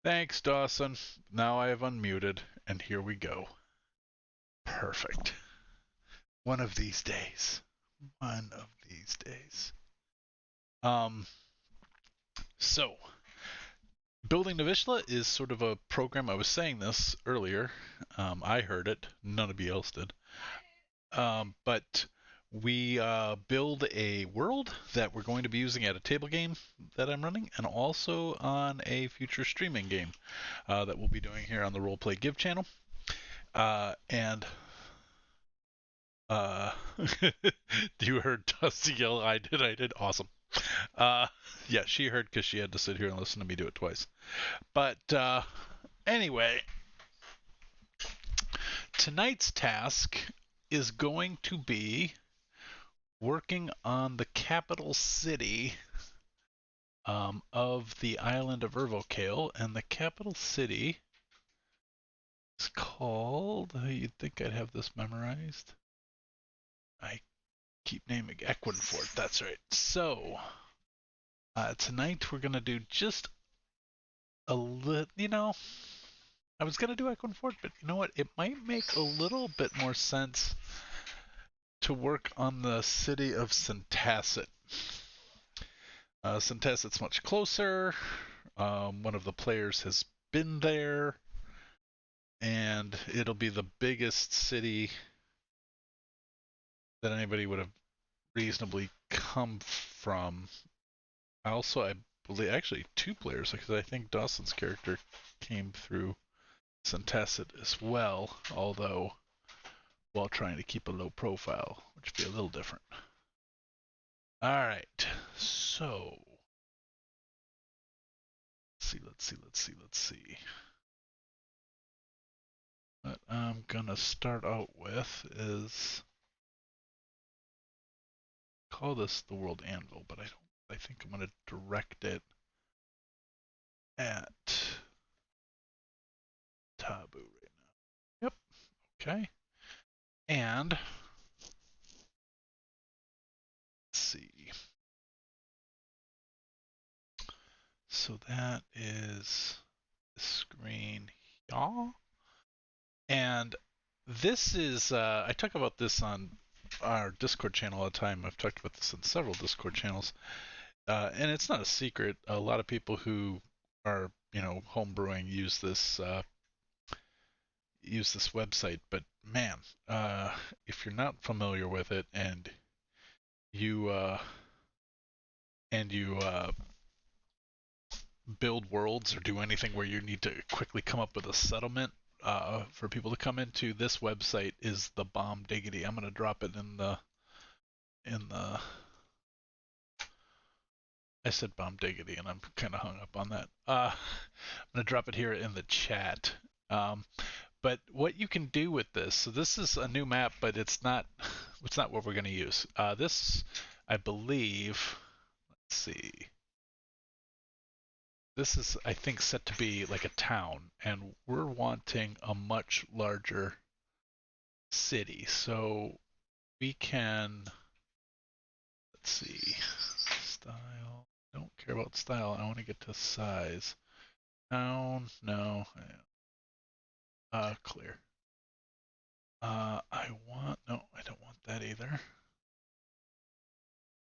Thanks, Dawson. Now I have unmuted, and here we go. Perfect. One of these days. One of these days. Um, so, Building Navyshla is sort of a program. I was saying this earlier. I heard it. None of you else did. But we build a world that we're going to be using at a table game that I'm running, and also on a future streaming game that we'll be doing here on the Roleplay Give channel. And you heard Dusty yell, I did. Awesome. Uh, yeah, she heard because she had to sit here and listen to me do it twice. But anyway, tonight's task is going to be working on the capital city of the island of Ervocale, and the capital city is called. You'd think I'd have this memorized. I keep naming Equinfort. That's right. So tonight we're gonna do just a little. I was gonna do Equinfort, but you know what? It might make a little bit more sense to work on the city of Centaset. Centaset's much closer. One of the players has been there, and it'll be the biggest city that anybody would have reasonably come from. I believe, actually, two players, because I think Dawson's character came through Centaset as well, although while trying to keep a low profile, which would be a little different. Alright, so let's see. What I'm gonna start out with is call this the World Anvil, but I think I'm gonna direct it at Taboo right now. Yep, okay. And let's see. So that is the screen here. And this is, I talk about this on our Discord channel all the time. I've talked about this on several Discord channels. And it's not a secret. A lot of people who are, homebrewing use this website. But man, if you're not familiar with it you uh, and you build worlds or do anything where you need to quickly come up with a settlement for people to come into, this website is the bomb diggity. I'm gonna drop it in the I said bomb diggity and I'm kind of hung up on that. I'm gonna drop it here in the chat. But what you can do with this, so this is a new map, but it's not what we're gonna use. This, I believe, let's see. This is, I think, set to be like a town, and we're wanting a much larger city. So we can, let's see, style. Don't care about style. I want to get to size. Town, no. Clear. No, I don't want that either.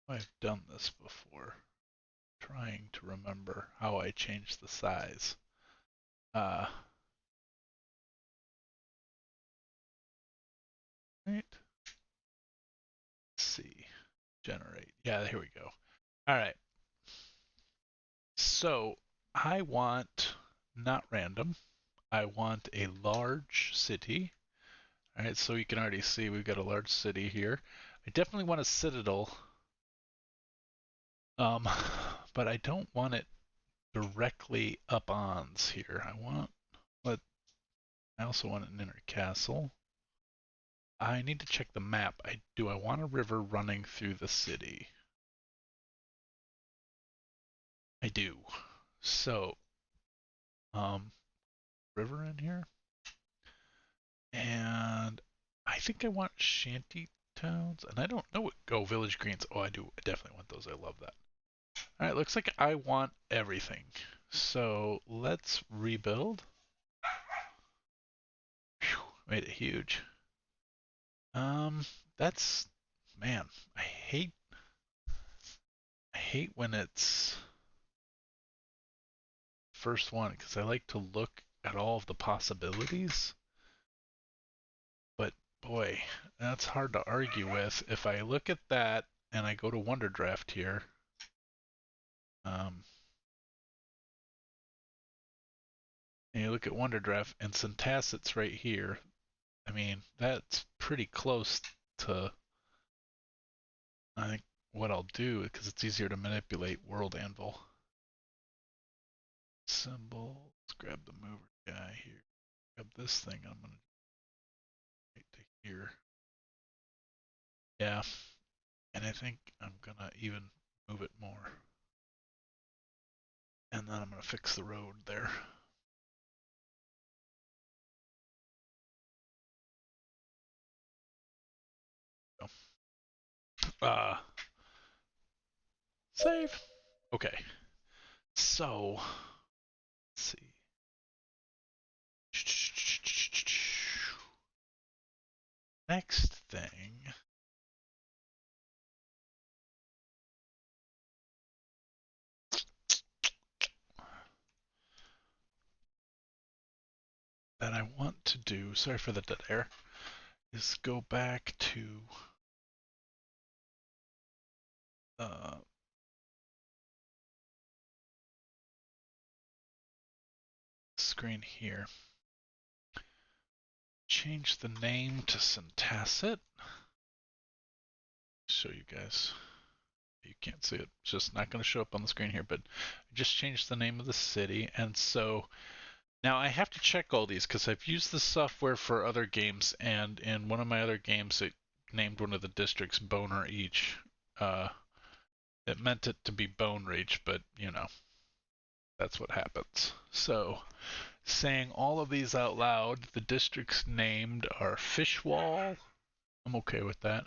I've done this before. Trying to remember how I changed the size. Right. Let's see. Generate. Yeah, here we go. All right. So I want not random. I want a large city. All right, so you can already see we've got a large city here. I definitely want a citadel. But I don't want it directly up ons here. I also want an inner castle. I need to check the map. Do I want a river running through the city? I do. So, river in here. And I think I want shanty towns. And I don't know what, village greens. Oh, I do. I definitely want those. I love that. All right, looks like I want everything. So let's rebuild. Whew, made it huge. That's man. I hate when it's first one because I like to look at all of the possibilities. But boy, that's hard to argue with. If I look at that and I go to Wonder Draft here, um, and you look at Wonder Draft and Centaset's right here, I mean, that's pretty close to, I think, what I'll do because it's easier to manipulate World Anvil. Symbol, let's grab the mover guy here. Grab this thing, I'm going to right to here. Yeah, and I think I'm going to even move it more. And then I'm going to fix the road there. So, save. Okay, so let's see. Next thing. That I want to do, sorry for the dead air, is go back to uh, screen here. Change the name to Centaset. Show you guys. You can't see it. It's just not going to show up on the screen here, but I just changed the name of the city. And so now I have to check all these because I've used the software for other games, and in one of my other games, it named one of the districts Boner Each. It meant it to be Bone Reach, but you know, that's what happens. So, saying all of these out loud, the districts named are Fishwall. I'm okay with that.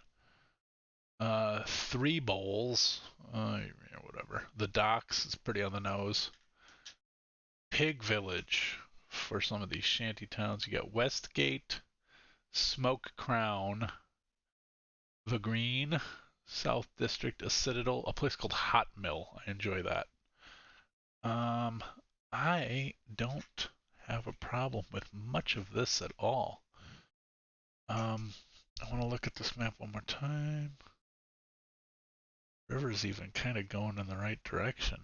Three Bowls. Whatever. The Docks is pretty on the nose. Pig Village for some of these shanty towns. You got Westgate, Smoke Crown, The Green, South District, a Citadel, a place called Hot Mill. I enjoy that. Um, I don't have a problem with much of this at all. I want to look at this map one more time. River's even kind of going in the right direction.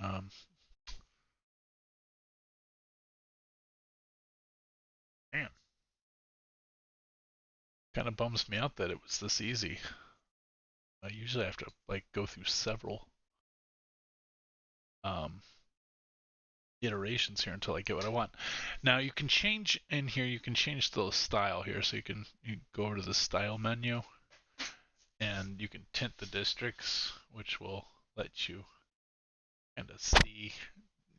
Um, man, kind of bums me out that it was this easy. I usually have to like go through several um, iterations here until I get what I want. Now you can change in here. You can change the style here, so you go over to the style menu, and you can tint the districts, which will let you kind of see,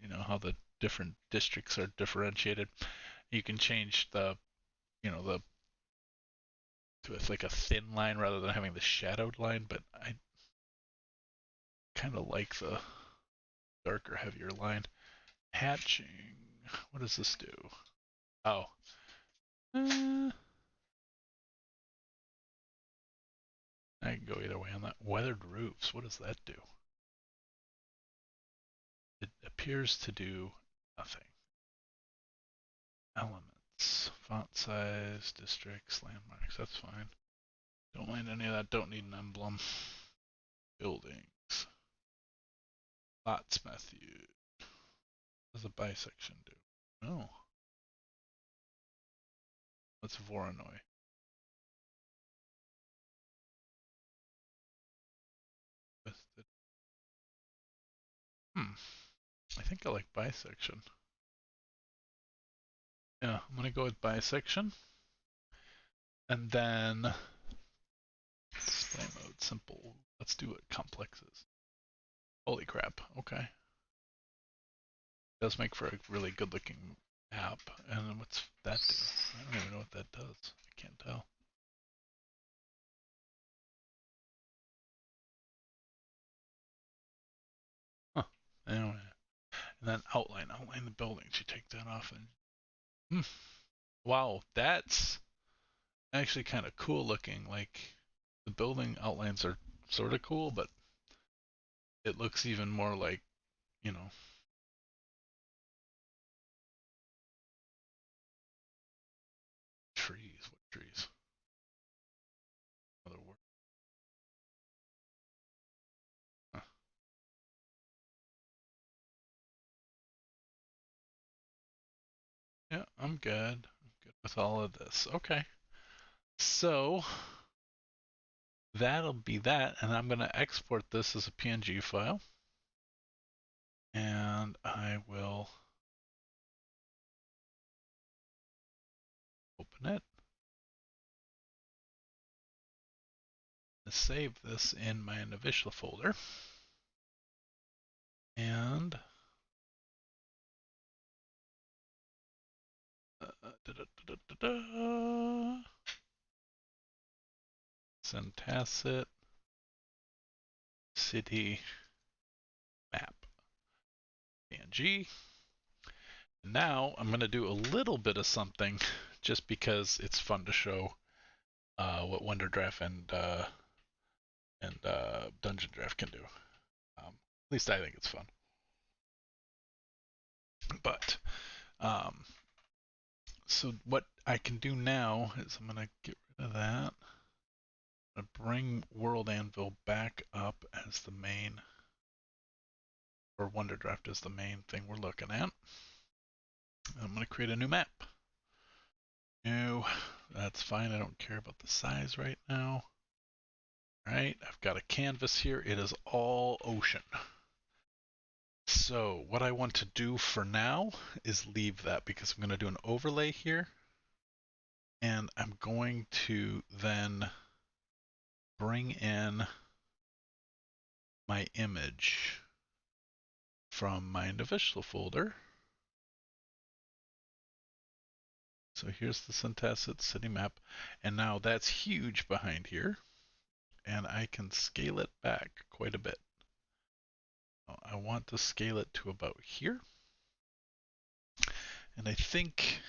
you know, how the different districts are differentiated. You can change the, you know, the to like a thin line rather than having the shadowed line, but I kind of like the darker, heavier line. Hatching. What does this do? Oh. Uh, I can go either way on that. Weathered roofs. What does that do? It appears to do nothing. Elements. Font size, districts, landmarks. That's fine. Don't mind any of that. Don't need an emblem. Buildings. Lots method. What does a bisection do? Oh. What's Voronoi? Hmm. I think I like bisection. Yeah, I'm gonna go with bisection. And then display mode simple. Let's do what complex is. Holy crap. Okay. It does make for a really good looking app. And then what's that do? I don't even know what that does. I can't tell. Huh. Anyway. And then outline the buildings. You take that off and wow, that's actually kind of cool looking. Like the building outlines are sort of cool, but it looks even more like, you know, trees. What trees? Another word. Huh. Yeah, I'm good. I'm good with all of this. Okay. So that'll be that, and I'm going to export this as a PNG file, and I will open it, save this in my Navyshla folder, and Centaset city map PNG. Now I'm going to do a little bit of something just because it's fun to show what WonderDraft and Dungeon Draft can do. At least I think it's fun. But so what I can do now is I'm going to get rid of that. I'm going to bring World Anvil back up as the main, or WonderDraft as the main thing we're looking at. And I'm going to create a new map. New, that's fine. I don't care about the size right now. All right, I've got a canvas here. It is all ocean. So what I want to do for now is leave that because I'm going to do an overlay here. And I'm going to then bring in my image from my Navyshla folder. So here's the Centaset city map. And now that's huge behind here. And I can scale it back quite a bit. I want to scale it to about here. And I think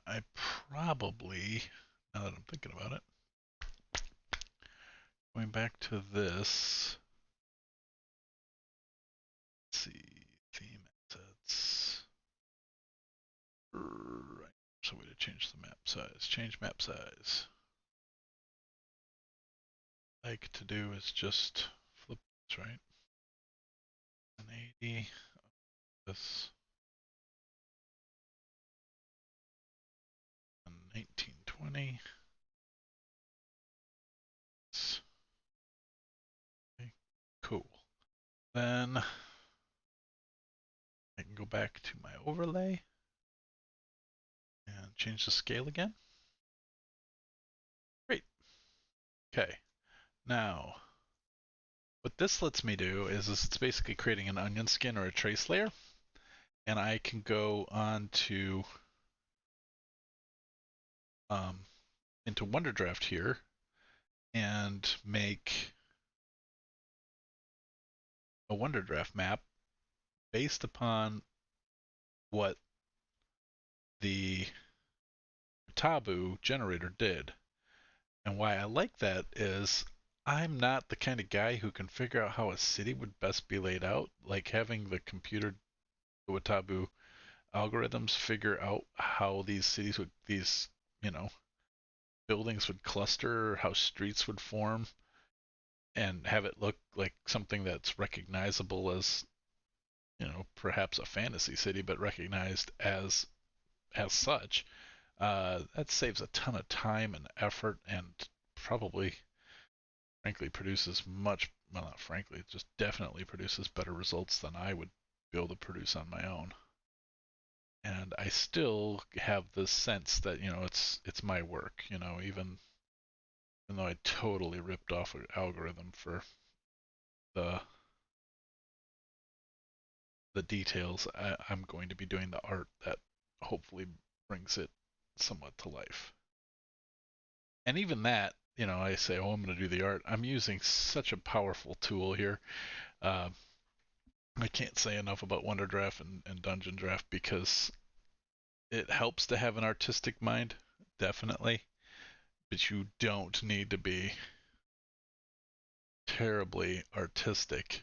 I probably, now that I'm thinking about it, going back to this, let's see, theme assets. Right, so way to change the map size. Change map size. Like to do is just flip this, right? 180, this, 1920. Okay, cool. Then I can go back to my overlay and change the scale again. Great. Okay. Now, what this lets me do is it's basically creating an onion skin or a trace layer, and I can go on to into WonderDraft here and make a WonderDraft map based upon what the Tabu generator did. And why I like that is I'm not the kind of guy who can figure out how a city would best be laid out. Like having the computer Watabu algorithms figure out how these cities would, these, you know, buildings would cluster, how streets would form, and have it look like something that's recognizable as, you know, perhaps a fantasy city, but recognized as such. That saves a ton of time and effort, and probably, frankly, produces much, well, not frankly, it just definitely produces better results than I would be able to produce on my own. And I still have the sense that, you know, it's my work, you know, even though I totally ripped off an algorithm for the the details, I'm going to be doing the art that hopefully brings it somewhat to life. And even that, you know, I say, oh, I'm going to do the art. I'm using such a powerful tool here. Uh, I can't say enough about Wonder Draft and Dungeon Draft because it helps to have an artistic mind, definitely, but you don't need to be terribly artistic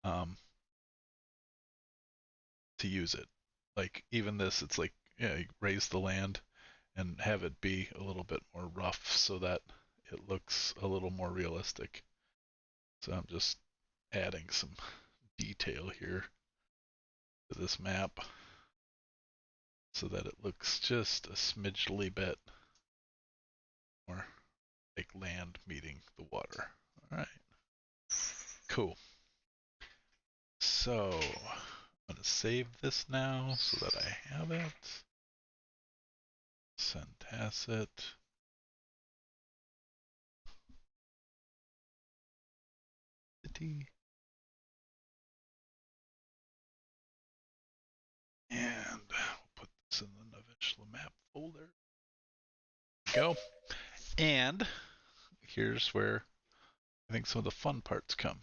um, to use it. Like even this, it's like yeah, you raise the land and have it be a little bit more rough so that it looks a little more realistic. So I'm just adding some detail here to this map so that it looks just a smidgely bit more like land meeting the water. All right, cool. So I'm gonna save this now so that I have it. Centaset. City. And we'll put this in the Navyshla map folder. Go. And here's where I think some of the fun parts come.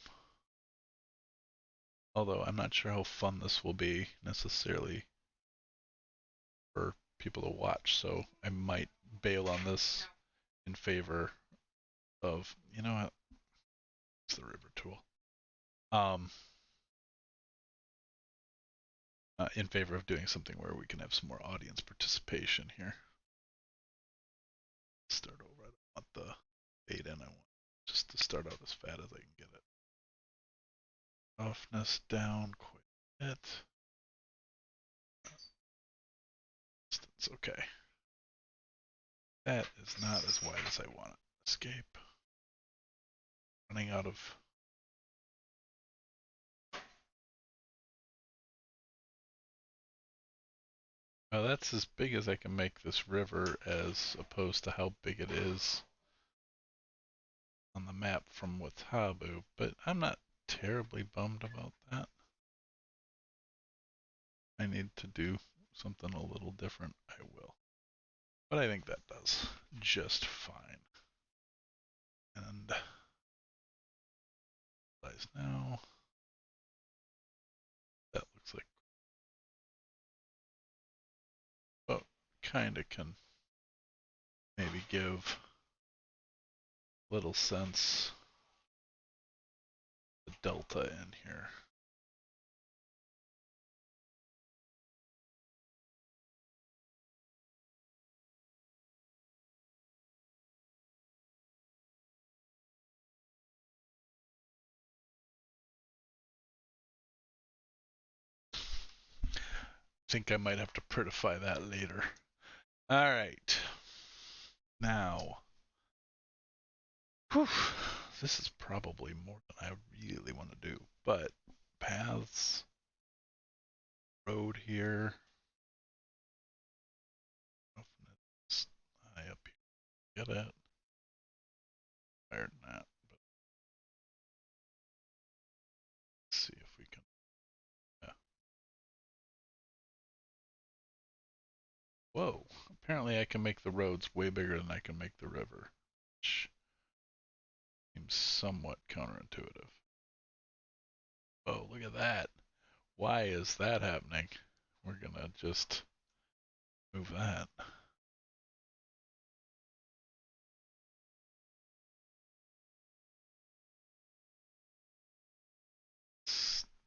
Although I'm not sure how fun this will be necessarily for people to watch, so I might bail on this in favor of, you know what, it's the river tool. Um, in favor of doing something where we can have some more audience participation here. Start over. I don't want the fade in. I want just to start out as fat as I can get it. Roughness down quite a bit. Distance, okay. That is not as wide as I want it. Escape. Running out of. Well, that's as big as I can make this river as opposed to how big it is on the map from Watabu, but I'm not terribly bummed about that. I need to do something a little different, I will. But I think that does just fine. And now that looks like, oh, kinda can maybe give little sense the delta in here. Think I might have to prettify that later. All right. Now, whew, this is probably more than I really want to do, but paths, road here. High up here. Get it. Higher than that. But let's see if we can. Yeah. Whoa. Apparently I can make the roads way bigger than I can make the river. Which seems somewhat counterintuitive. Oh, look at that. Why is that happening? We're gonna just move that.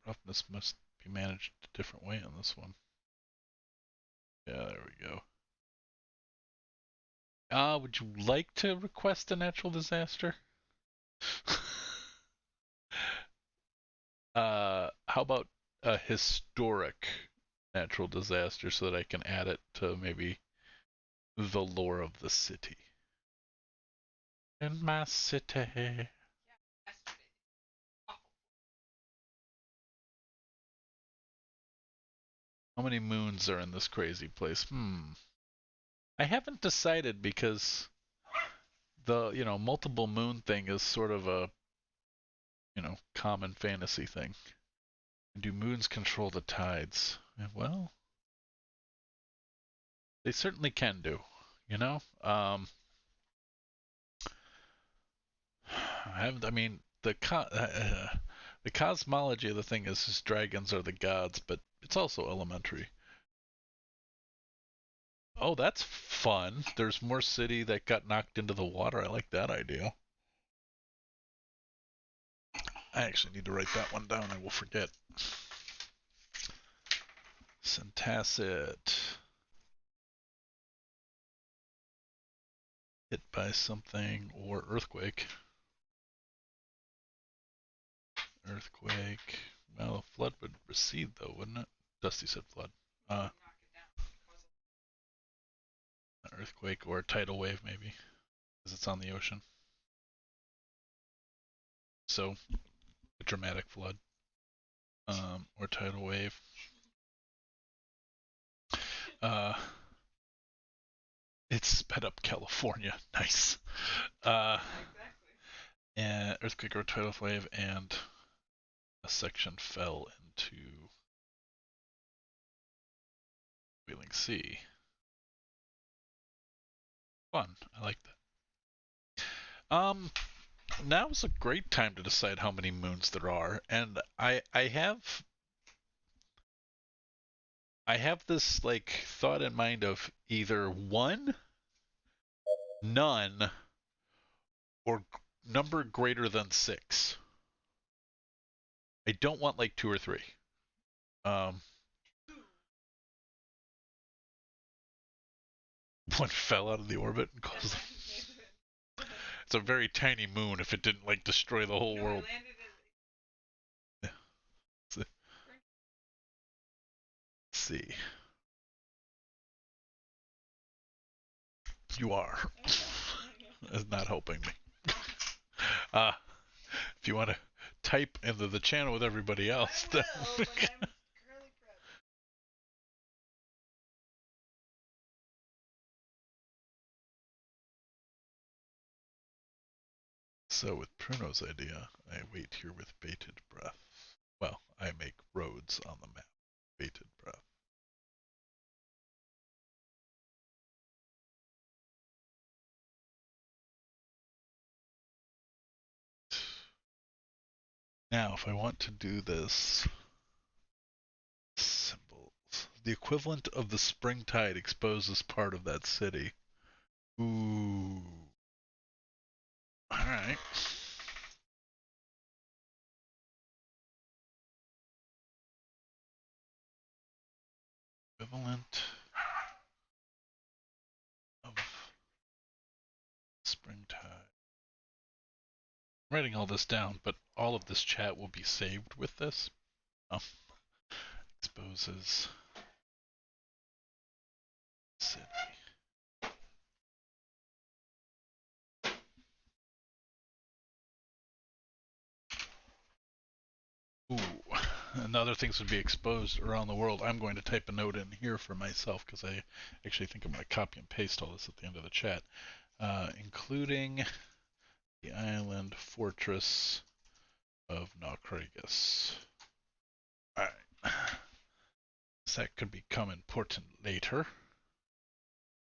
Roughness must be managed a different way on this one. Yeah, there we go. Would you like to request a natural disaster? How about a historic natural disaster so that I can add it to maybe the lore of the city? In my city. How many moons are in this crazy place? I haven't decided because the, multiple moon thing is sort of a, common fantasy thing. And do moons control the tides? Well, they certainly can do, you know? I mean, the The cosmology of the thing is dragons are the gods, but it's also elementary. Oh, that's fun. There's more city that got knocked into the water. I like that idea. I actually need to write that one down. I will forget. Centaset. Hit by something or earthquake. Earthquake. Well, flood would recede though, wouldn't it? Dusty said flood. An earthquake or a tidal wave maybe, because it's on the ocean. So, a dramatic flood. Or tidal wave. Uh, it sped up California. Nice. And earthquake or tidal wave, and a section fell into Wheeling Sea. Fun. I like that. Now's a great time to decide how many moons there are, and I have this like thought in mind of either one, none, or number greater than 6. I don't want like 2 or 3. Um, one fell out of the orbit and caused. It's a very tiny moon. If it didn't like destroy the whole world. Yeah. Let's see. You are. It's not helping me. Uh, if you want to type into the channel with everybody else, then. So with Pruno's idea, I wait here with bated breath. Well, I make roads on the map. Bated breath. Now, if I want to do this, symbols. The equivalent of the spring tide exposes part of that city. Ooh. Alright. Equivalent of spring tide. I'm writing all this down, but all of this chat will be saved with this. Oh. Exposes city. Ooh, and other things would be exposed around the world. I'm going to type a note in here for myself because I actually think I'm going to copy and paste all this at the end of the chat, including the island fortress of Naucragus. Alright. That could become important later.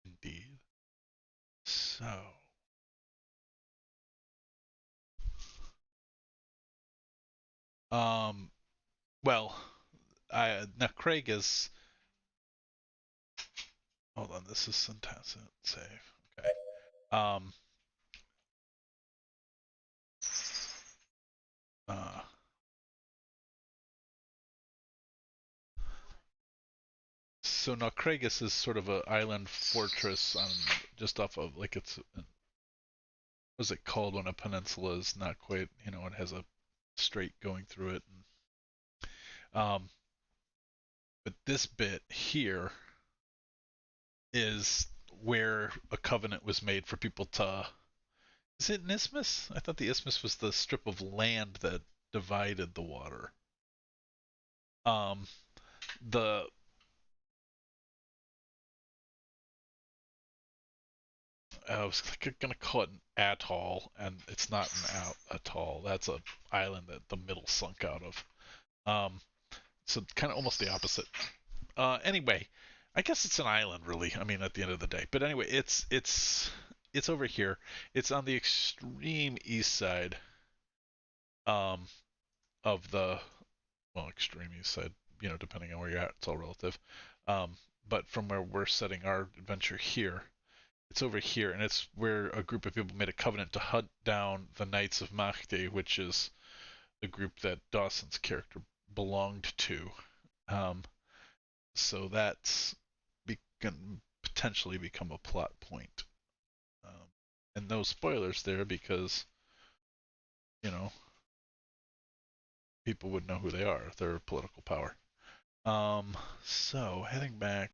Indeed. So. Well, Naucragus. Hold on, this is Centaset. Save. Okay. Uh, so Naucragus is sort of an island fortress on just off of like it's what's it called when a peninsula is not quite it has a strait going through it. But this bit here is where a covenant was made for people to. Is it an isthmus? I thought the isthmus was the strip of land that divided the water. The I was gonna call it an atoll, and it's not an atoll. That's an island that the middle sunk out of. So kind of almost the opposite. Anyway, I guess it's an island, really. I mean, at the end of the day. But anyway, it's over here. It's on the extreme east side of the, well, extreme east side, depending on where you're at, it's all relative. Um, but from where we're setting our adventure here, it's over here, and it's where a group of people made a covenant to hunt down the Knights of Mahdi, which is the group that Dawson's character belonged to. Um, so that's can potentially become a plot point. Um, and no spoilers there because, you know, people would know who they are. They're a political power. So heading back.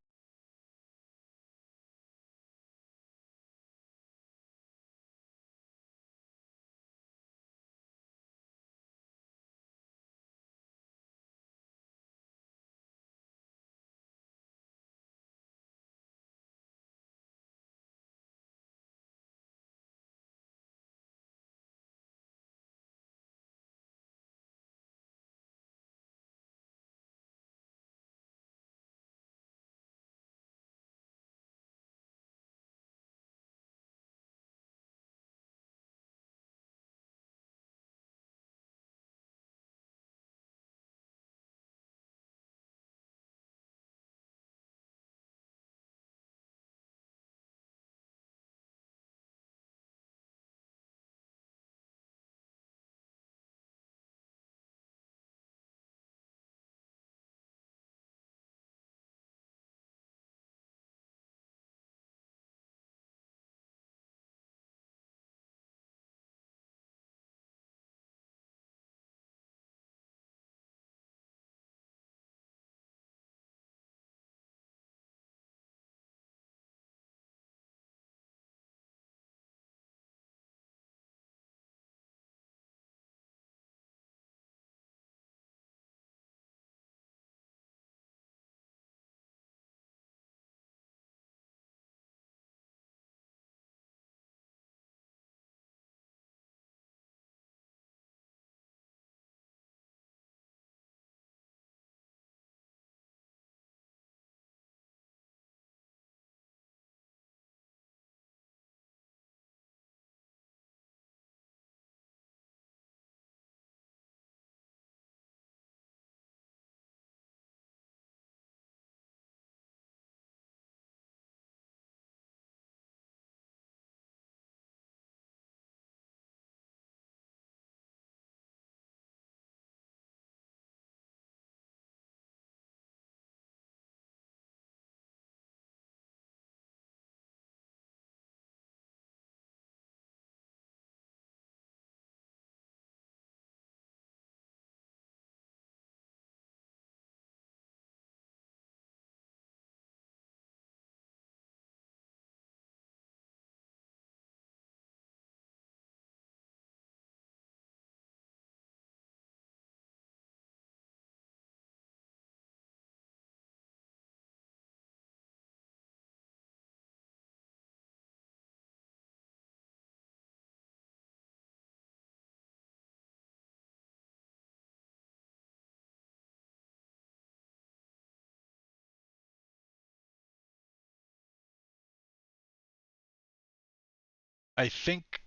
I think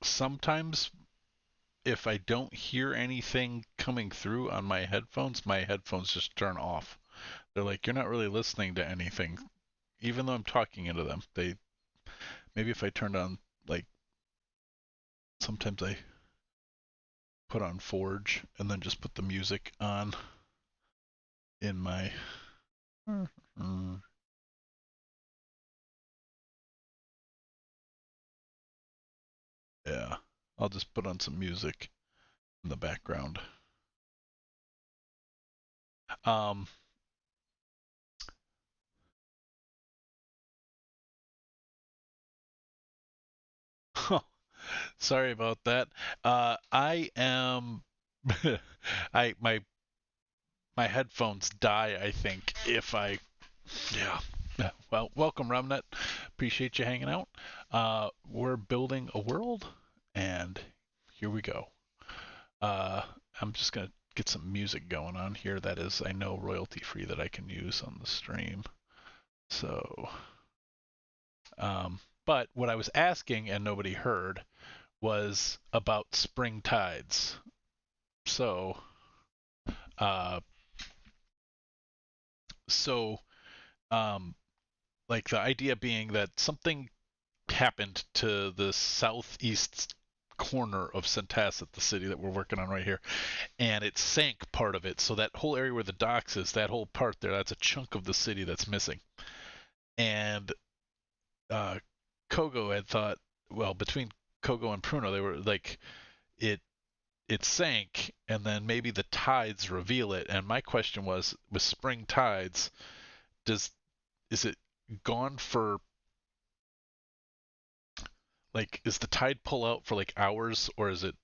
sometimes if I don't hear anything coming through on my headphones just turn off. They're like, you're not really listening to anything, even though I'm talking into them. They maybe if I turned on like sometimes I put on Forge and then just put the music on in my. Yeah, I'll just put on some music in the background. Um, sorry about that. I am. I my headphones die. I think if I. Yeah. Well, welcome, Remnant. Appreciate you hanging out. We're building a world, and here we go. Uh, I'm just gonna get some music going on here. That is, I know, royalty free that I can use on the stream. So, but what I was asking and nobody heard was about spring tides. So, Uh, so, um, like the idea being that something happened to the southeast corner of Centaset, the city that we're working on right here, and it sank part of it. So that whole area where the docks is, that whole part there, that's a chunk of the city that's missing. And uh, Kogo had thought, well, between Kogo and Pruno, they were like, it it sank, and then maybe the tides reveal it. And my question was, with spring tides, does is it gone for like is the tide pull out for like hours, or is it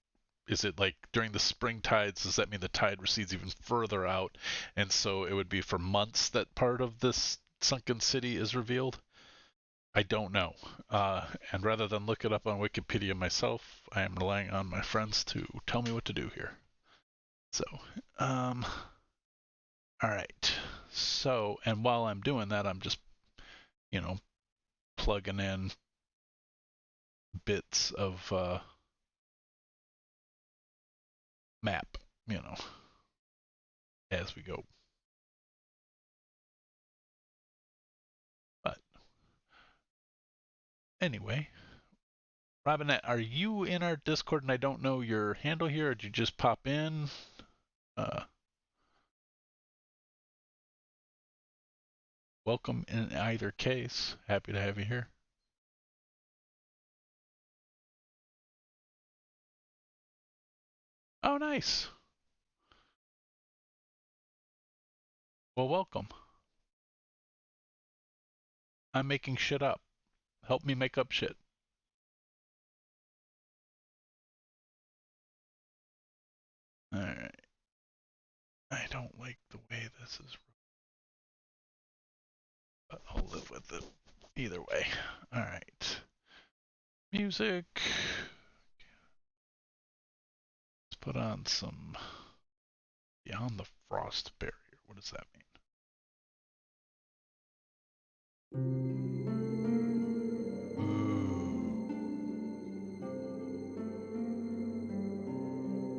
like during the spring tides? Does that mean the tide recedes even further out, and so it would be for months that part of this sunken city is revealed? I don't know. And rather than look it up on Wikipedia myself, I am relying on my friends to tell me what to do here. So, um, all right. So, and while I'm doing that, I'm just, you know, plugging in bits of map, you know, as we go. But anyway, Robinette, are you in our Discord and I don't know your handle here, or did you just pop in? Uh, Welcome in either case. Happy to have you here. Oh, nice. Well, welcome. I'm making shit up. Help me make up shit. Alright. I don't like the way this is, but I'll live with it either way. Alright. Music. Let's put on some Beyond the Frost Barrier. What does that mean? Ooh.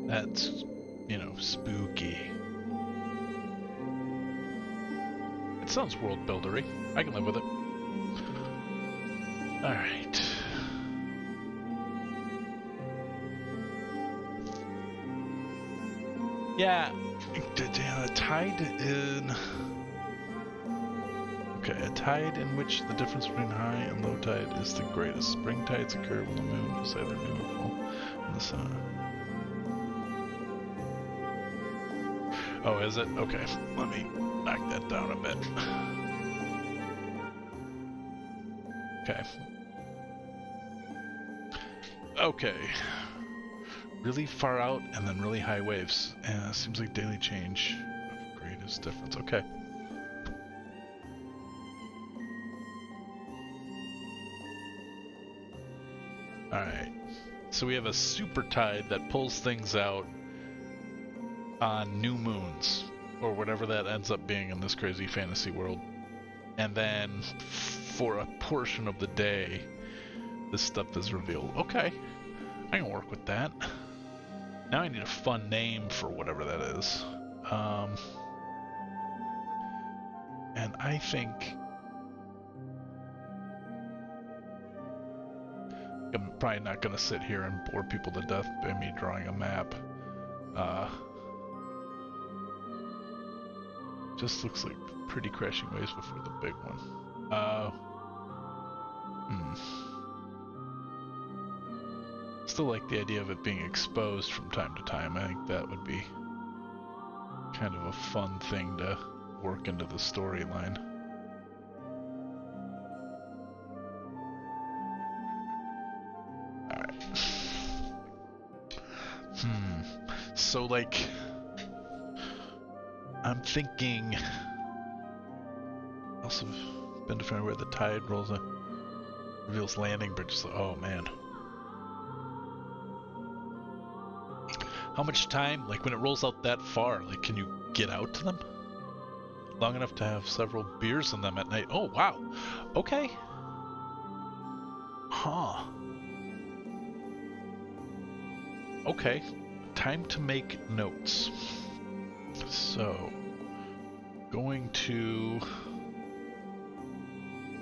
That's, spooky. It sounds world buildery. I can live with it. Alright. Yeah, a tide in... Okay, a tide in which the difference between high and low tide is the greatest. Spring tides occur when the moon is either new or full when the sun... Oh, is it? Okay, let me knock that down a bit. Okay. Okay. Really far out and then really high waves. Seems like daily change of greatest difference. Okay. Alright. So we have a super tide that pulls things out on new moons, or whatever that ends up being in this crazy fantasy world. And then for a portion of the day, this stuff is revealed. Okay. I can work with that. Now I need a fun name for whatever that is. And I think I'm probably not going to sit here and bore people to death by me drawing a map. Just looks like pretty crashing waves before the big one. Still like the idea of it being exposed from time to time. I think that would be kind of a fun thing to work into the storyline. Alright. So, like, I'm thinking... Also been to find where the tide rolls in, reveals landing bridges. Oh, man. How much time, like when it rolls out that far, like can you get out to them? Long enough to have several beers in them at night. Oh, wow. Okay. Huh. Okay. Time to make notes. So, going to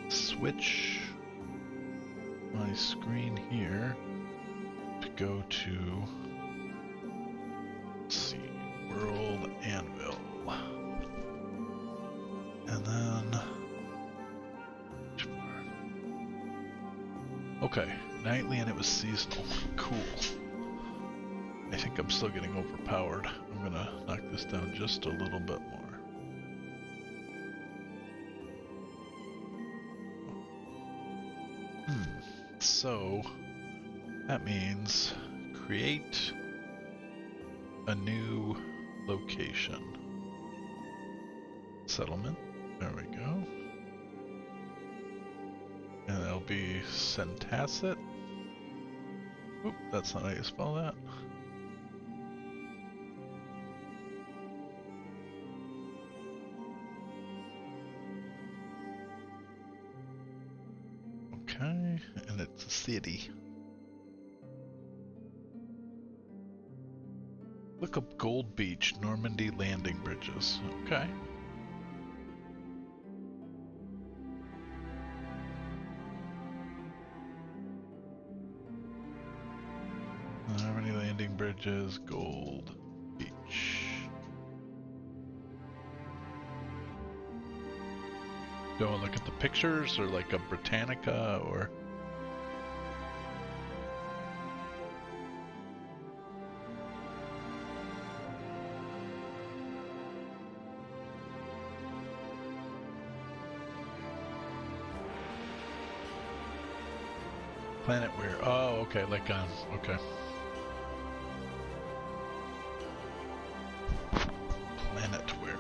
switch my screen here to go to, let's see, World Anvil. And then, okay, nightly and it was seasonal. Cool. I think I'm still getting overpowered. I'm gonna knock this down just a little bit more. So, that means create a new location. Settlement. There we go. And it'll be Centaset. Oop, that's not how you spell that. Okay, and it's a city. Look up Gold Beach, Normandy landing bridges. Okay. Normandy landing bridges, Gold Beach. Do I look at the pictures or like a Britannica or? Planet where? Oh, okay, like okay. Planet where?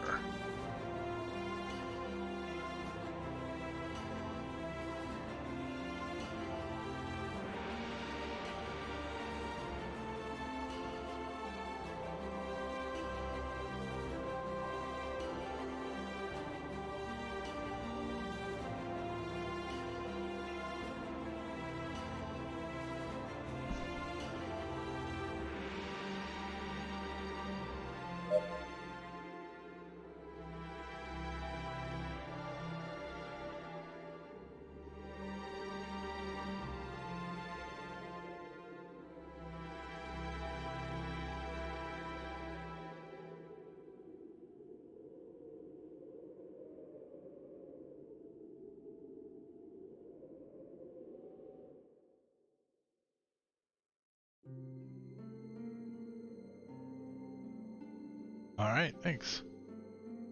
Alright, thanks.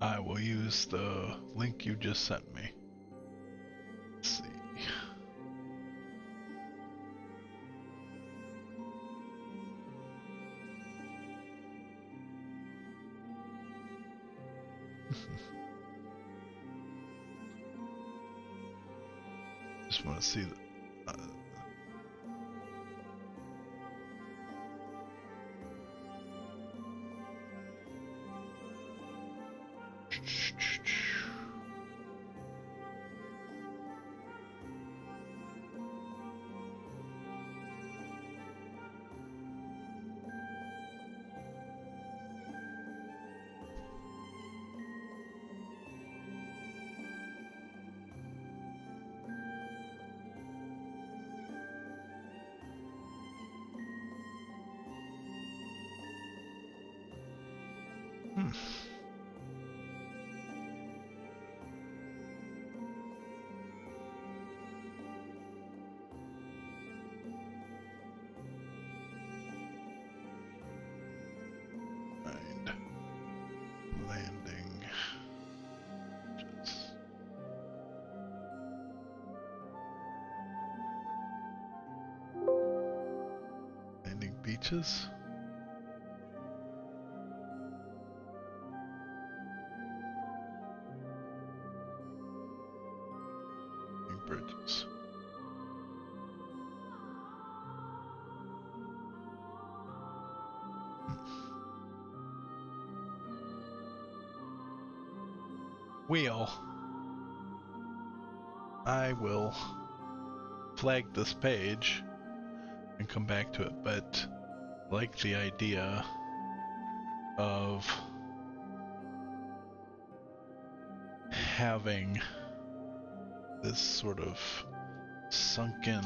I will use the link you just sent me. Let's see. Just want to see the, landing. Landing beaches. Bridges. Wheel. I will flag this page and come back to it, but I like the idea of having this sort of sunken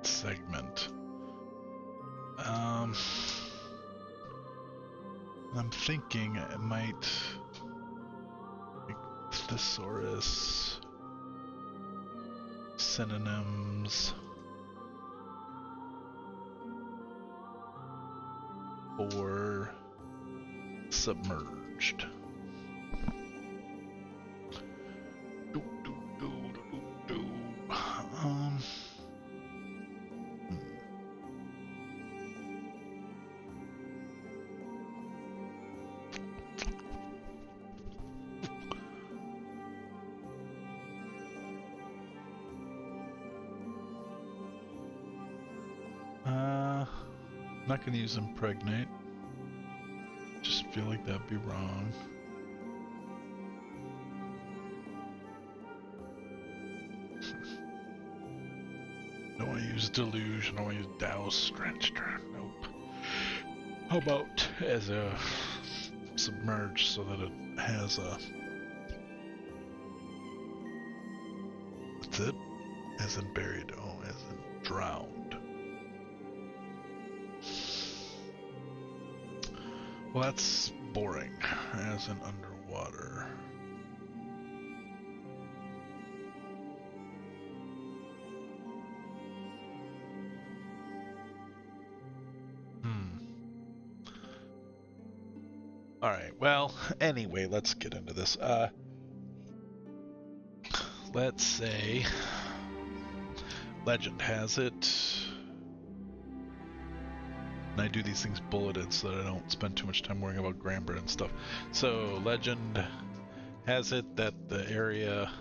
segment. I'm thinking it might be thesaurus, synonyms for submerged. I'm not going to use impregnate. Just feel like that'd be wrong. Don't want to use deluge. I don't want to use douse, drenched. Nope. How about as a submerged so that it has a. That's it? As in buried. Oh, as in drowned. Well, that's boring, as in underwater. Alright, well, anyway, let's get into this. Let's say legend has it. And I do these things bulleted so that I don't spend too much time worrying about grammar and stuff. So, legend has it that the area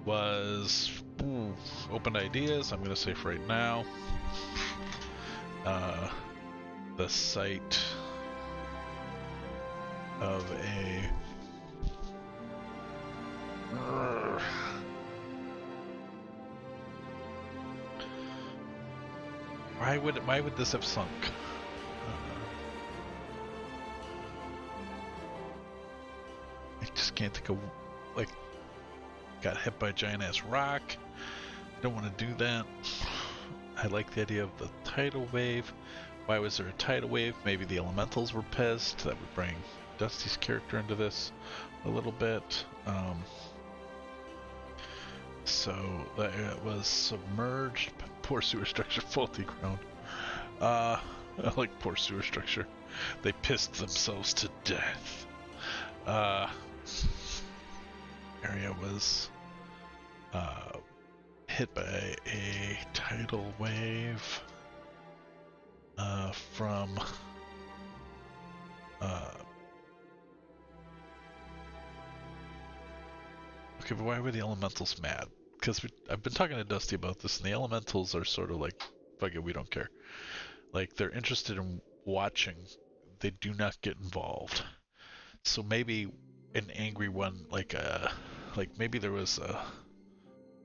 was open ideas. I'm going to say for right now. The site of a why would this have sunk? I just can't think of, like, got hit by a giant ass rock. Don't want to do that. I like the idea of the tidal wave. Why was there a tidal wave? Maybe the elementals were pissed. That would bring Dusty's character into this a little bit. So that it was submerged. Poor sewer structure, faulty ground. I like poor sewer structure. They pissed themselves to death. Area was hit by a tidal wave from okay, but why were the elementals mad? Because I've been talking to Dusty about this, and the elementals are sort of like, fuck it, we don't care. Like, they're interested in watching. They do not get involved. So maybe an angry one, like maybe there was a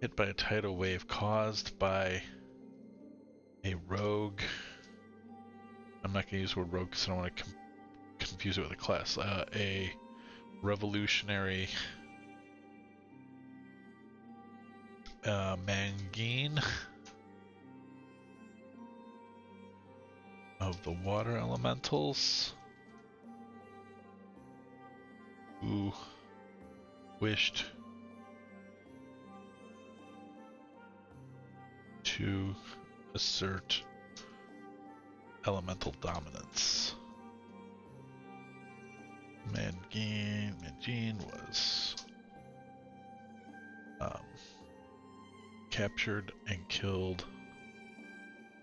hit by a tidal wave caused by a rogue. I'm not going to use the word rogue because I don't want to confuse it with a class. A revolutionary Mangine of the water elementals who wished to assert elemental dominance. Mangine was captured and killed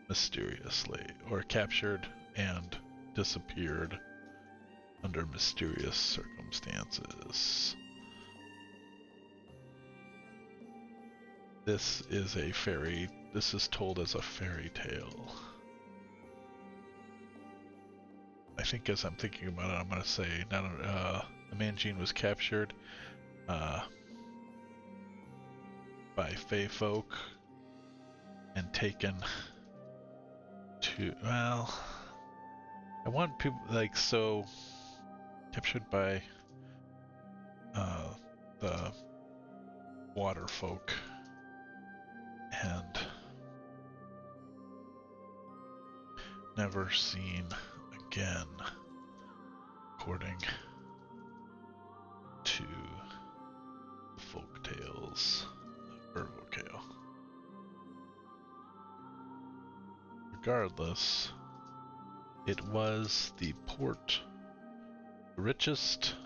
mysteriously, or captured and disappeared under mysterious circumstances. This is told as a fairy tale. I think as I'm thinking about it, I'm going to say the Mangine was captured by Fey folk and taken to, well, I want people, like, so captured by the water folk and never seen again, according to the folk tales of Urvokale. Regardless, it was the port, the richest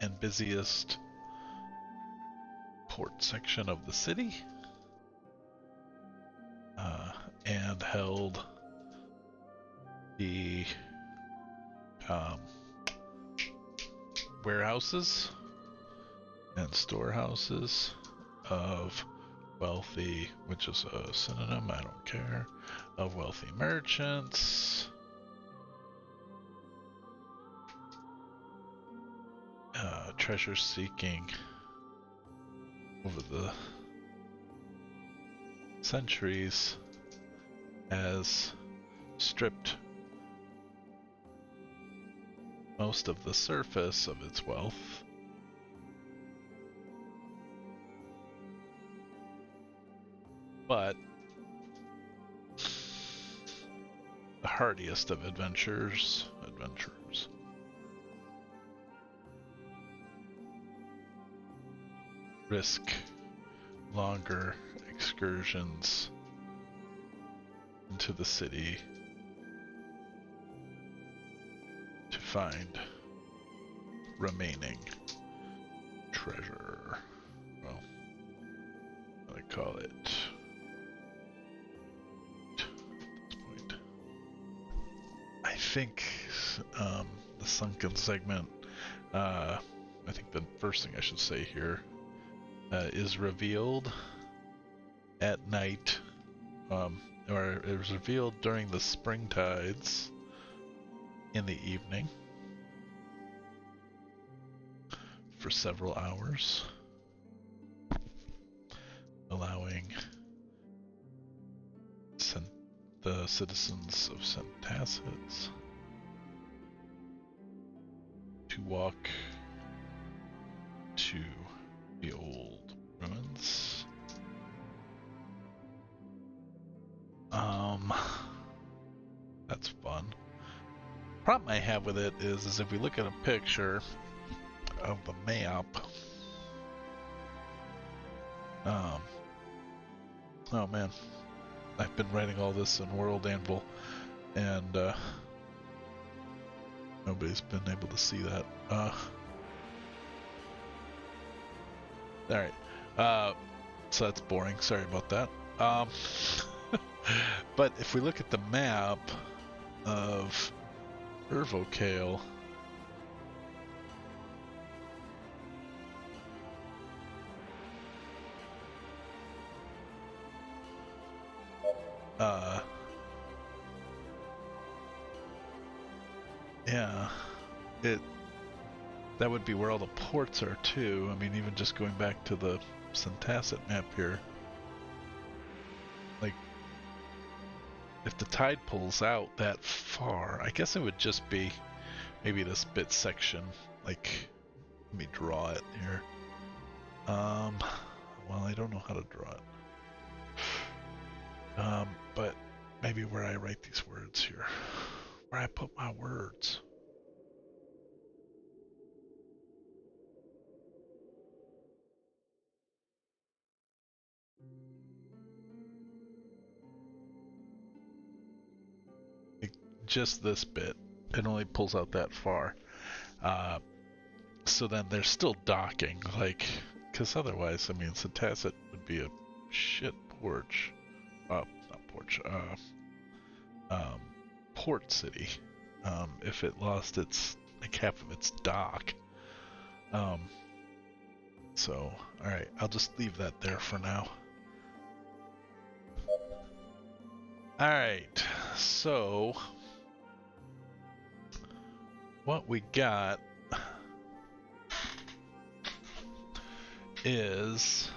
and busiest port section of the city, and held the warehouses and storehouses of wealthy, which is a synonym, I don't care, of wealthy merchants, treasure seeking over the centuries has stripped most of the surface of its wealth, but the hardiest of adventurers risk longer excursions into the city to find remaining treasure. Well, I call it at this point. I think the sunken segment, I think the first thing I should say here is revealed at night, or it was revealed during the spring tides in the evening for several hours, allowing the citizens of Centaset to walk to the old ruins. That's fun. Problem I have with it is if we look at a picture of the map, oh man, I've been writing all this in World Anvil, and nobody's been able to see that. Alright, so that's boring, sorry about that. But if we look at the map of Urvokale, yeah, that would be where all the ports are too. I mean, even just going back to the Centaset map here, like, if the tide pulls out that far, I guess it would just be maybe this bit section. Like, let me draw it here. Well, I don't know how to draw it. But maybe where I write these words here, where I put my words. Just this bit, it only pulls out that far. So then there's still docking, like, because otherwise, I mean, Centaset would be a shit porch. Not porch, port city, if it lost its, like, half of its dock. So, alright, I'll just leave that there for now. Alright, so what we got is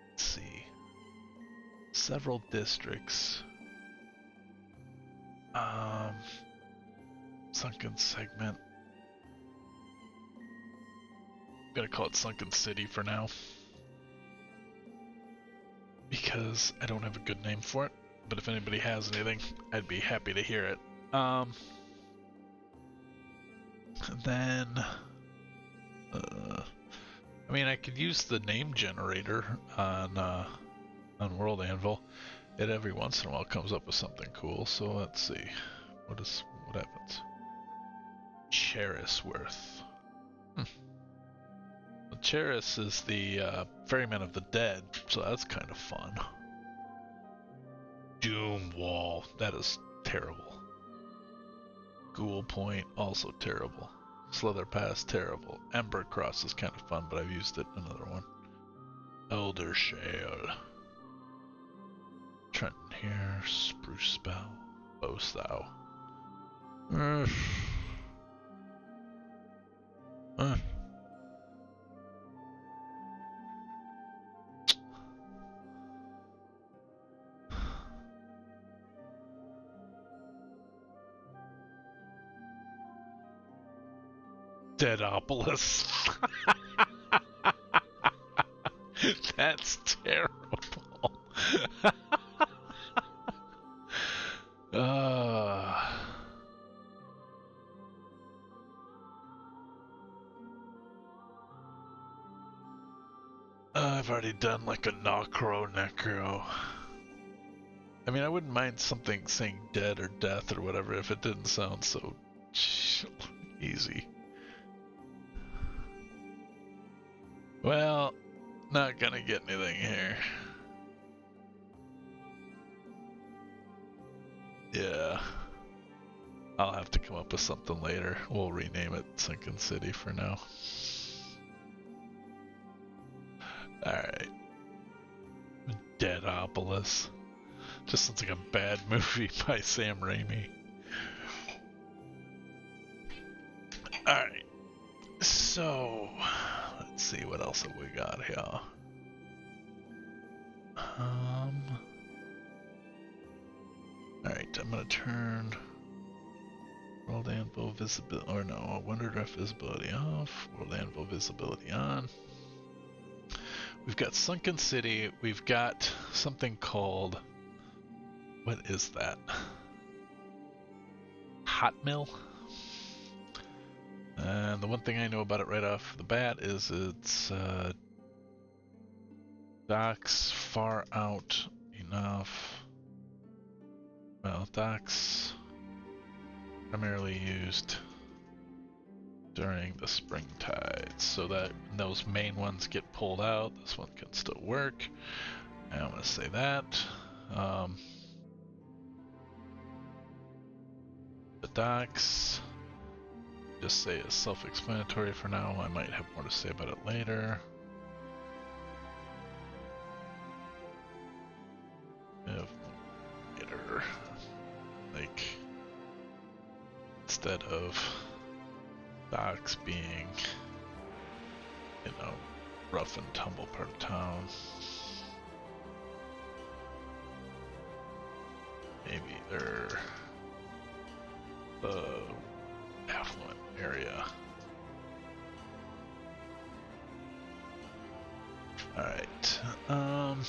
let's see, several districts, Sunken segment. Gotta call it Sunken City for now. Because I don't have a good name for it. But if anybody has anything, I'd be happy to hear it. Then... I mean, I could use the name generator on World Anvil. It every once in a while comes up with something cool, so let's see. What happens? Cherisworth. Well, Cheris is the ferryman of the dead, so that's kind of fun. Doom Wall, that is terrible. Ghoul Point, also terrible. Slither Pass, terrible. Ember Cross is kind of fun, but I've used it in another one. Elder Shale. Trenton here, Spruce Spell, Boast Thou. Deadopolis. That's terrible. I've already done like a Necro. I mean, I wouldn't mind something saying dead or death or whatever if it didn't sound so easy. Well, not gonna get anything here. Yeah. I'll have to come up with something later. We'll rename it Sunken City for now. Alright. Deadopolis. Just sounds like a bad movie by Sam Raimi. Alright. So, let's see what else have we got here. Alright, I'm gonna turn World Anvil visibility, or no, Wonder Drift visibility off, World Anvil visibility on. We've got Sunken City, we've got something called, what is that? Hot Mill? And the one thing I know about it right off the bat is it's docks far out enough. Well, docks primarily used during the spring tides, so that those main ones get pulled out. This one can still work. And I'm going to say that. The docks, just say it's self-explanatory for now. I might have more to say about it later. Like, instead of docks being, you know, rough and tumble part of town, maybe they're the affluent area. Alright, and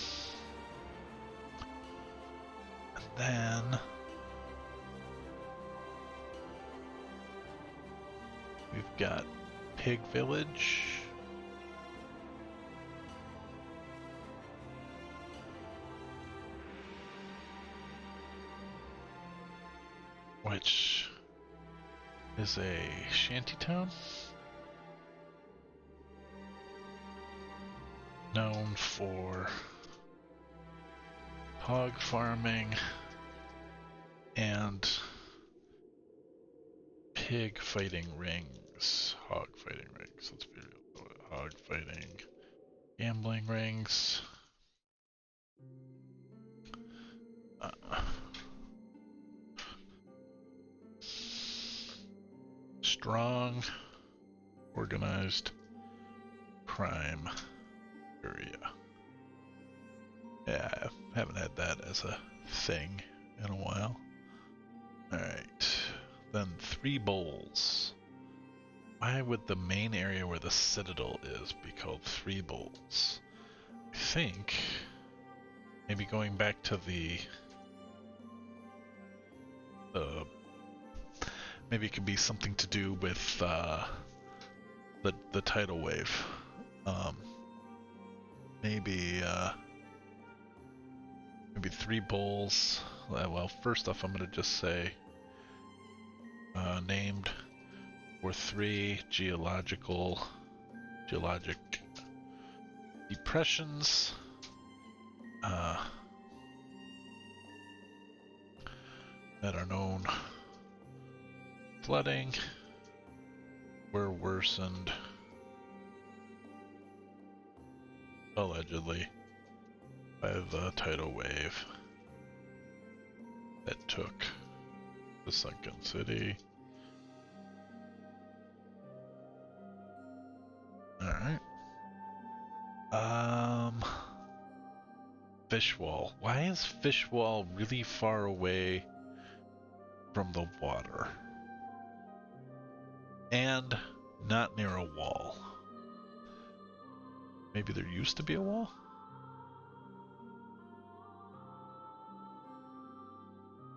then we've got Pig Village. Which is a shantytown known for hog farming and pig fighting rings. Hog fighting rings, let's be real. Hog fighting, gambling rings. Strong, organized crime area. Yeah, I haven't had that as a thing in a while. Alright, then 3 bowls. Why would the main area where the citadel is be called 3 bowls? I think maybe going back to the maybe it could be something to do with the tidal wave. Maybe 3 bowls. Well, first off, I'm gonna just say named for 3 geologic depressions that are known flooding were worsened allegedly by the tidal wave that took the sunken city. Alright. Fishwall. Why is Fishwall really far away from the water? And not near a wall. Maybe there used to be a wall?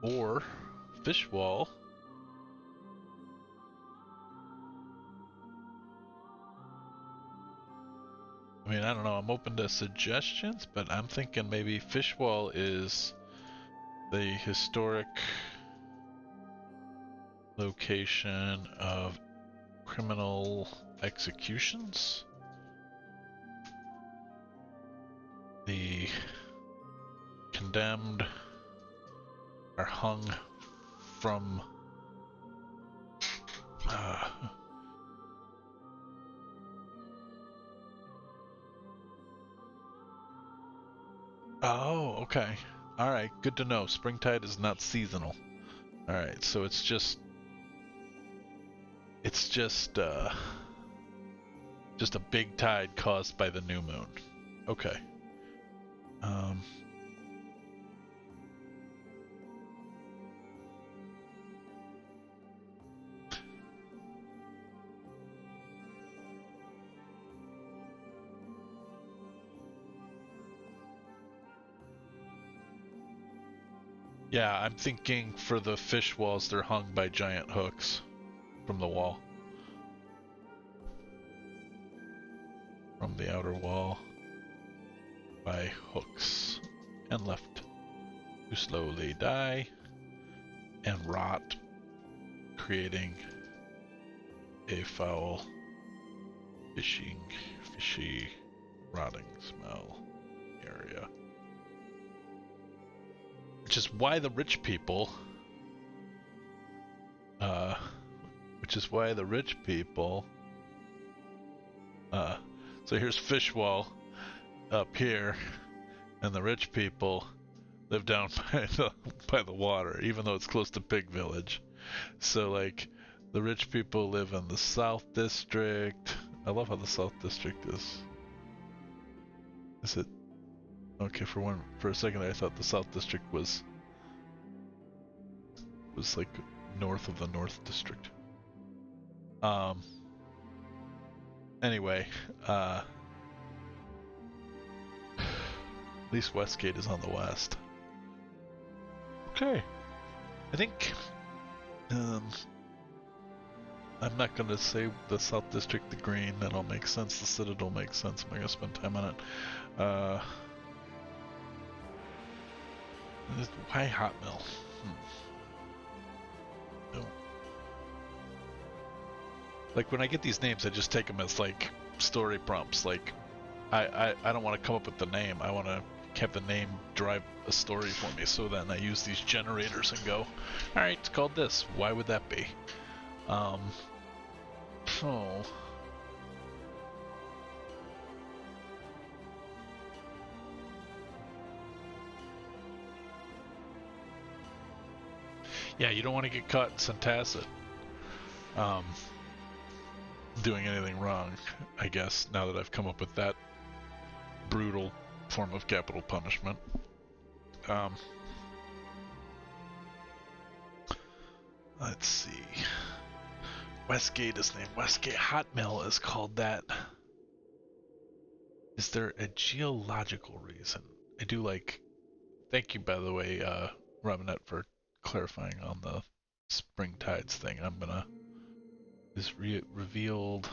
Or Fishwall. I mean, I don't know, I'm open to suggestions, but I'm thinking maybe Fishwall is the historic location of criminal executions. The condemned are hung from oh, okay. Alright, good to know. Springtide is not seasonal. Alright, so it's just a big tide caused by the new moon. Okay. Yeah, I'm thinking for the fish walls, they're hung by giant hooks from the wall. From the outer wall by hooks and left to slowly die and rot, creating a foul, fishy, rotting smell area. Which is why the rich people, so here's Fishwall up here, and the rich people live down by the water, even though it's close to Pig Village. So like, the rich people live in the South District. I love how the South District is. Is it? Okay, for a second there, I thought the South District was like north of the North District. Anyway, at least Westgate is on the west. Okay. I think I'm not gonna say the South District the green, that all makes sense. The Citadel makes sense. I'm gonna spend time on it. Why Hot Mill? No. Like when I get these names, I just take them as like story prompts. Like I don't want to come up with the name. I want to have the name drive a story for me. So then I use these generators and go, all right, it's called this. Why would that be? Oh. Yeah, you don't want to get caught in Centaset doing anything wrong, I guess, now that I've come up with that brutal form of capital punishment. Let's see. Westgate is named Westgate. Hot Mill is called that. Is there a geological reason? I do like. Thank you, by the way, Robinette, for clarifying on the spring tides thing. I'm gonna. Is revealed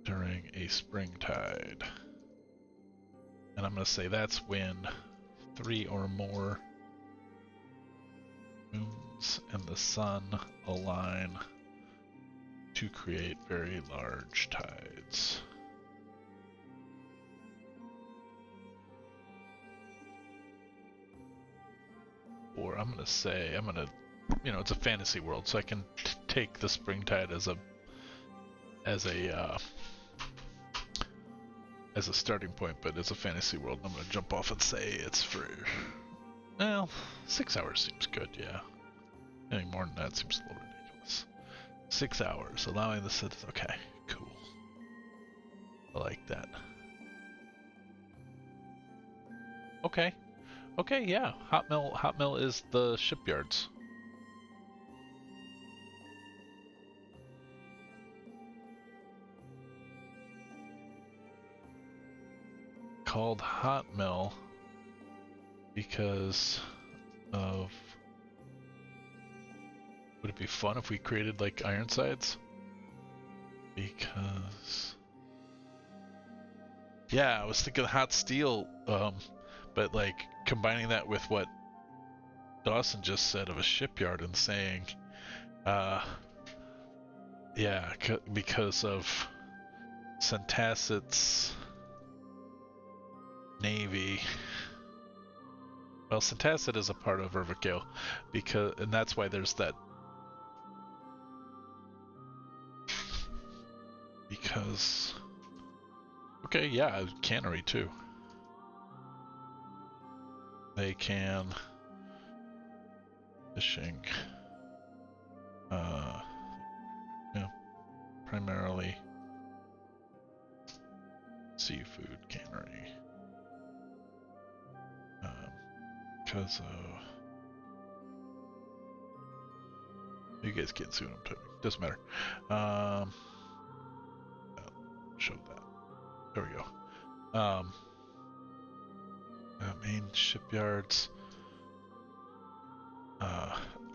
during a spring tide. And I'm gonna say that's when 3 or more moons and the sun align to create very large tides. Or I'm gonna say, it's a fantasy world, so I can take the spring tide as a starting point, but it's a fantasy world. I'm gonna jump off and say it's for, well, 6 hours seems good, yeah. Anything more than that seems a little ridiculous. 6 hours, allowing the citizens. Okay, cool. I like that. Okay. Okay, yeah. Hot Mill is the shipyards. Called Hot Mill because of. Would it be fun if we created like Ironsides? Because. Yeah, I was thinking hot steel, but like combining that with what Dawson just said of a shipyard and saying, yeah, because of Centaset's navy. Well, Centaset is a part of Urvikale, and that's why there's that. Because. Okay, yeah, cannery too. They can fishing. Yeah, primarily seafood cannery. Because you guys can't see what I'm typing. Doesn't matter. Showed that. There we go. Main shipyards.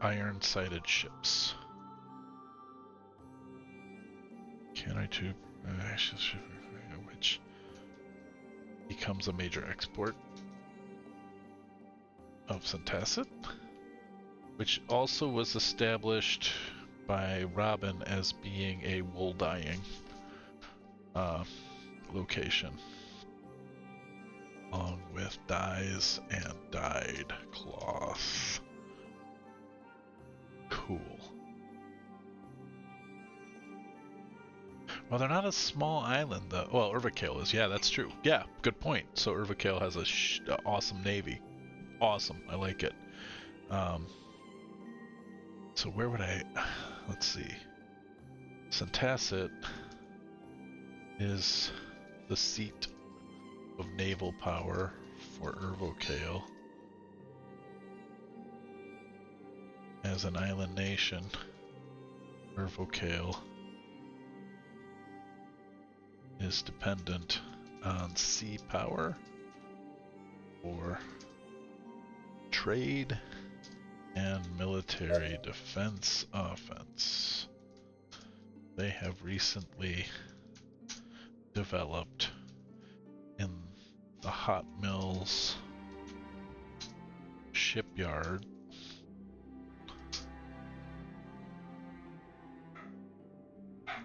Iron-sided ships. Cannery tube, which becomes a major export of Centaset, which also was established by Robin as being a wool dyeing location, along with dyes and dyed cloth. Cool. Well, they're not a small island, though. Well, Urvikale is. Yeah, that's true. Yeah, good point. So Urvikale has a awesome navy. Awesome. I like it. So where would I... Let's see. Centaset is the seat of naval power for Urvikale. As an island nation, Urvikale is dependent on sea power for trade and military defense offense. They have recently developed in the Hot Mills shipyard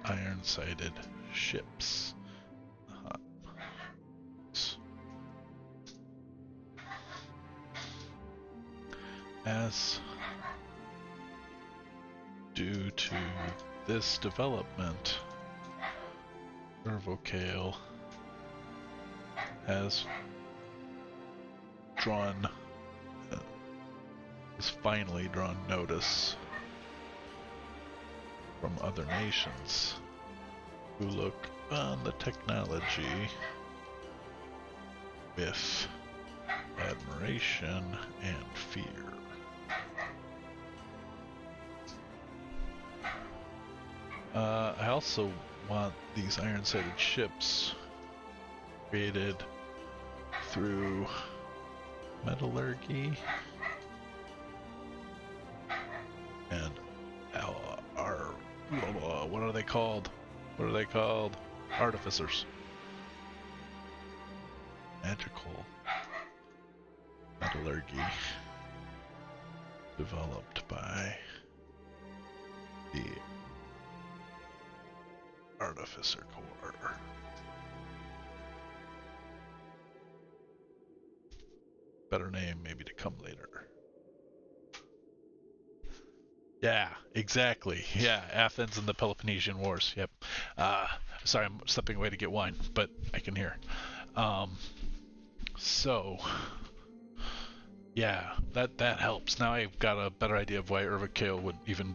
iron-sided ships. As due to this development, Urvikale has finally drawn notice from other nations who look on the technology with admiration and fear. I also want these iron-sighted ships created through metallurgy and what are they called? What are they called? Artificers. Magical metallurgy developed by the Artificer Corps. Better name maybe to come later. Yeah, exactly. Yeah, Athens and the Peloponnesian Wars. Yep. Sorry, I'm stepping away to get wine, but I can hear. So, yeah, that helps. Now I've got a better idea of why Urvikale would even,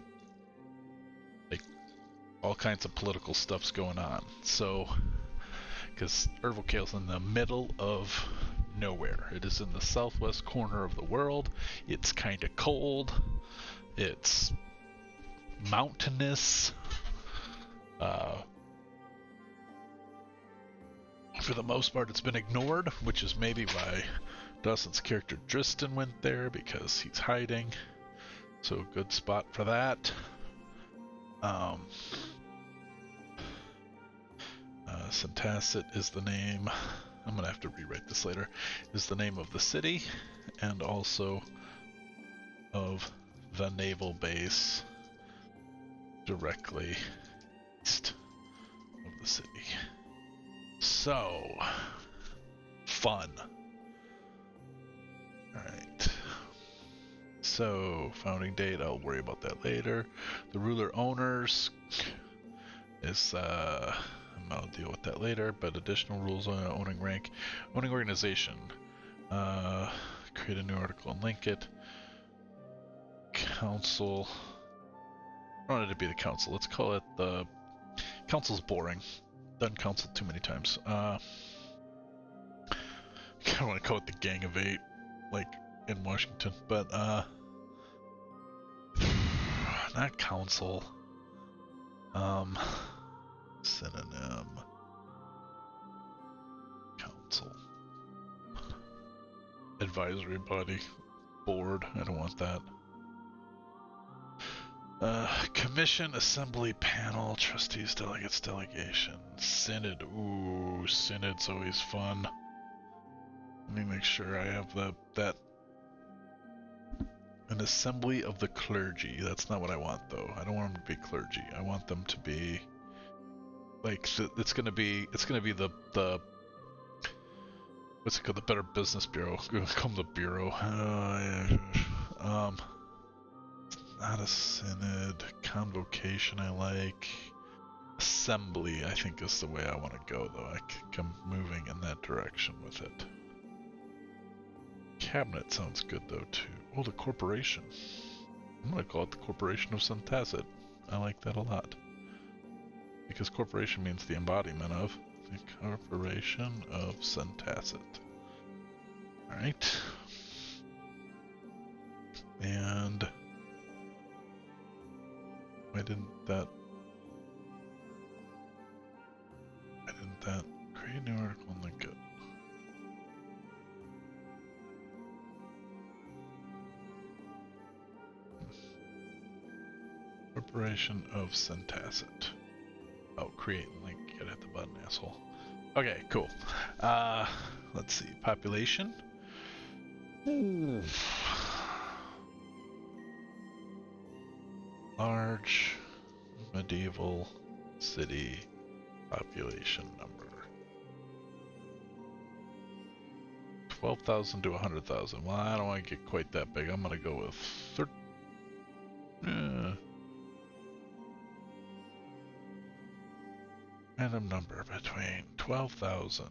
like, all kinds of political stuff's going on. So, because Urvikale's in the middle of nowhere. It is in the southwest corner of the world. It's kind of cold. It's mountainous. For the most part, it's been ignored, which is maybe why Dawson's character Dristan went there, because he's hiding. So good spot for that. Centaset is the name. I'm gonna have to rewrite this later. Is the name of the city, and also of the naval base directly east of the city. So, fun. Alright. So, founding date, I'll worry about that later. The ruler owners is, I'll deal with that later, but additional rules on owning rank. Owning organization. Create a new article and link it. Council. I want it to be the council. Let's call it the... Council's boring. Done council too many times. I kind of want to call it the Gang of Eight, like in Washington, but not council. Synonym. Council. Advisory body. Board. I don't want that. Commission, assembly, panel, trustees, delegates, delegation, synod. Ooh, synod's always fun. Let me make sure I have that. An assembly of the clergy. That's not what I want, though. I don't want them to be clergy. I want them to be like it's gonna be the what's it called? The Better Business Bureau. Come the bureau. Not a synod. Convocation I like. Assembly I think is the way I want to go, though. I think I'm moving in that direction with it. Cabinet sounds good, though, too. Oh, the corporation. I'm gonna call it the Corporation of Centaset. I like that a lot. Because corporation means the embodiment of the Corporation of Centaset. Alright. And... why didn't that create a new article and link it? Corporation of Centaset. Oh, create and link. Gotta hit the button, asshole. Okay, cool. Let's see. Population. Ooh. Large medieval city population number. 12,000 to 100,000. Well, I don't want to get quite that big. I'm gonna go with random number between 12,000.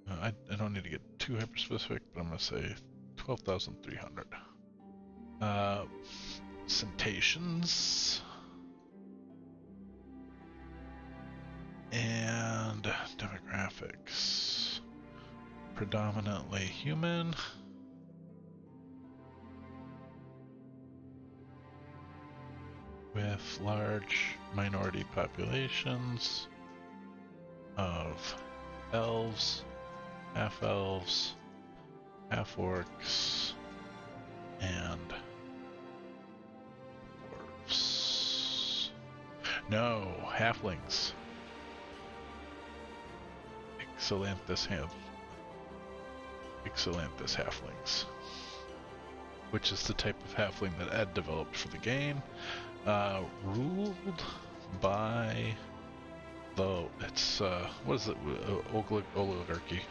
I don't need to get too hyper specific, but I'm gonna say 12,300. Centations and demographics. Predominantly human. with large minority populations of elves, half-elves, half-orcs, and dwarves. No, halflings. Excelanthus halflings, which is the type of halfling that Ed developed for the game. Ruled by the, it's, what is it, oligarchy.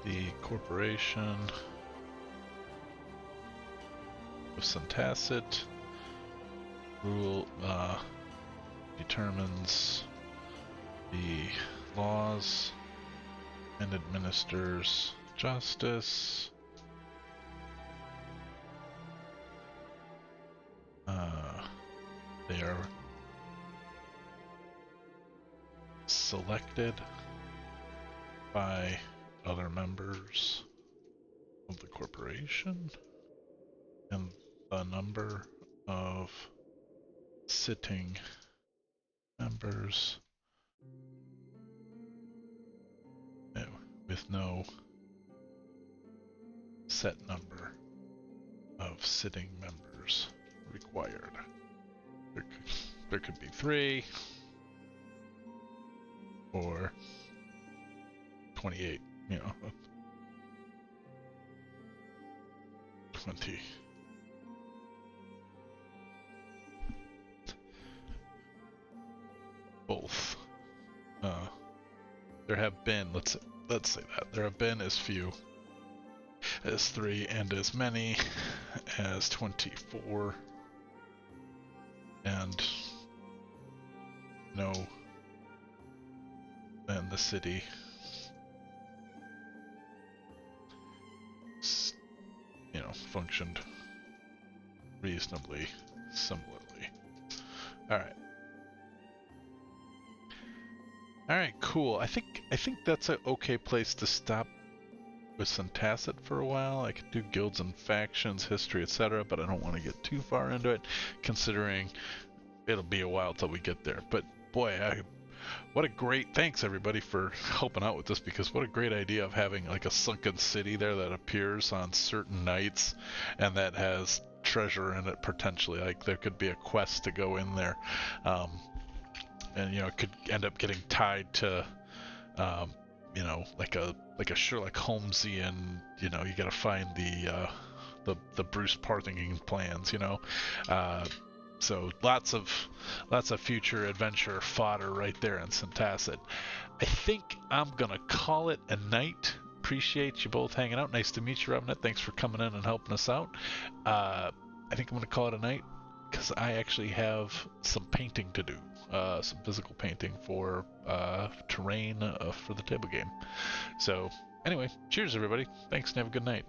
The corporation of Centaset determines the laws and administers justice. They are selected by other members of the corporation, and the number of sitting members with no set number of sitting members required. There could be 3 or 28, you know, 20. Both. There have been, let's say that there have been as few as 3 and as many as 24, and no, and the city functioned reasonably similarly. Alright, cool. I think that's an okay place to stop with Centaset for a while. I could do guilds and factions, history, etc., but I don't want to get too far into it, considering it'll be a while till we get there. But boy, what a great, thanks everybody for helping out with this, because what a great idea of having like a sunken city there that appears on certain nights and that has treasure in it potentially. Like there could be a quest to go in there, and it could end up getting tied to like a Sherlock Holmesian, you gotta find the Bruce Partington plans, so lots of future adventure fodder right there in Centaset. I think I'm gonna call it a night. Appreciate you both hanging out. Nice to meet you, Robnet. Thanks for coming in and helping us out. I think I'm gonna call it a night because I actually have some painting to do, some physical painting for terrain for the table game. So anyway, cheers everybody. Thanks and have a good night.